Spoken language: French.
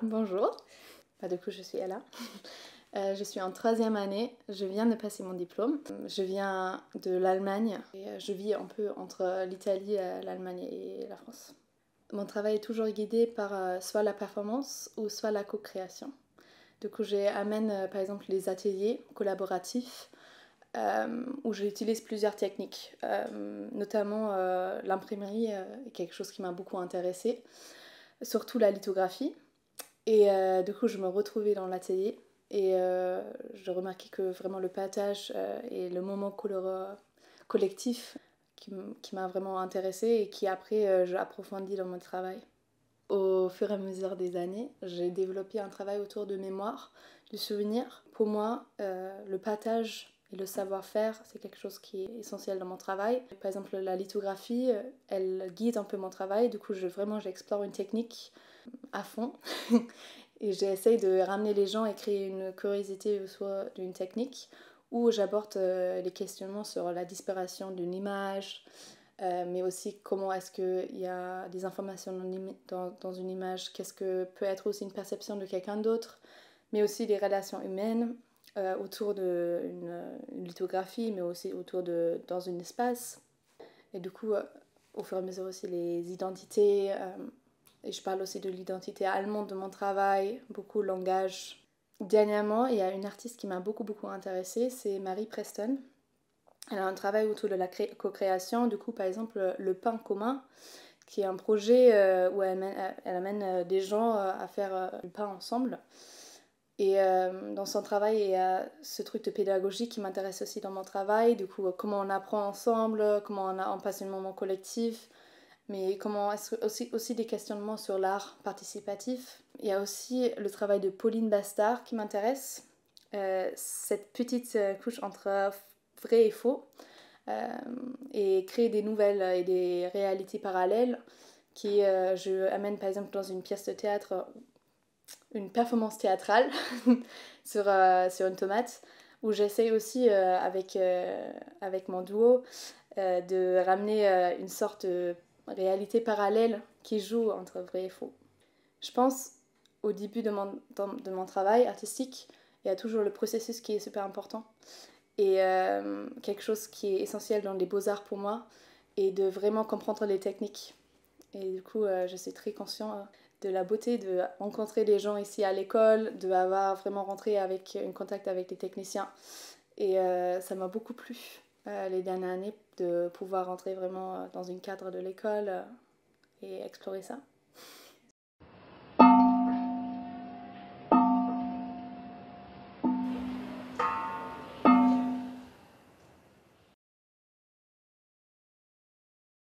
Bonjour, du coup je suis Ella. Je suis en 3e année, je viens de passer mon diplôme. Je viens de l'Allemagne et je vis un peu entre l'Italie, l'Allemagne et la France. Mon travail est toujours guidé par soit la performance ou soit la co-création. Du coup j'amène par exemple les ateliers collaboratifs où j'utilise plusieurs techniques, notamment l'imprimerie est quelque chose qui m'a beaucoup intéressée, surtout la lithographie. Et du coup, je me retrouvais dans l'atelier et je remarquais que vraiment le partage et le moment collectif qui m'a vraiment intéressée et qui après j'ai approfondi dans mon travail. Au fur et à mesure des années, j'ai développé un travail autour de mémoire, du souvenir. Pour moi, le partage et le savoir-faire, c'est quelque chose qui est essentiel dans mon travail. Par exemple, la lithographie, elle guide un peu mon travail. Du coup, j'explore une technique à fond et j'essaye de ramener les gens et créer une curiosité soit d'une technique où j'aborde les questionnements sur la disparition d'une image, mais aussi comment est-ce qu'il y a des informations dans une image, qu'est-ce que peut être aussi une perception de quelqu'un d'autre, mais aussi les relations humaines autour d'une lithographie, mais aussi dans un espace. Et du coup, au fur et à mesure aussi les identités, et je parle aussi de l'identité allemande de mon travail, beaucoup le langage. Dernièrement, il y a une artiste qui m'a beaucoup intéressée, c'est Marie Preston. Elle a un travail autour de la co-création, du coup par exemple le pain commun, qui est un projet où elle amène des gens à faire du pain ensemble. Et dans son travail, il y a ce truc de pédagogie qui m'intéresse aussi dans mon travail, du coup comment on apprend ensemble, comment on passe un moment collectif, mais comment est-ce que aussi des questionnements sur l'art participatif. Il y a aussi le travail de Pauline Bastard qui m'intéresse, cette petite couche entre vrai et faux, et créer des nouvelles et des réalités parallèles qui je amène par exemple dans une pièce de théâtre, une performance théâtrale sur une tomate, où j'essaye aussi avec mon duo de ramener une sorte de réalité parallèle qui joue entre vrai et faux. Je pense au début de mon travail artistique, il y a toujours le processus qui est super important. Et quelque chose qui est essentiel dans les beaux-arts pour moi est de vraiment comprendre les techniques. Et du coup, je suis très consciente de la beauté de rencontrer les gens ici à l'école, d'avoir vraiment rentré avec un contact avec les techniciens. Et ça m'a beaucoup plu les dernières années de pouvoir rentrer vraiment dans un cadre de l'école et explorer ça.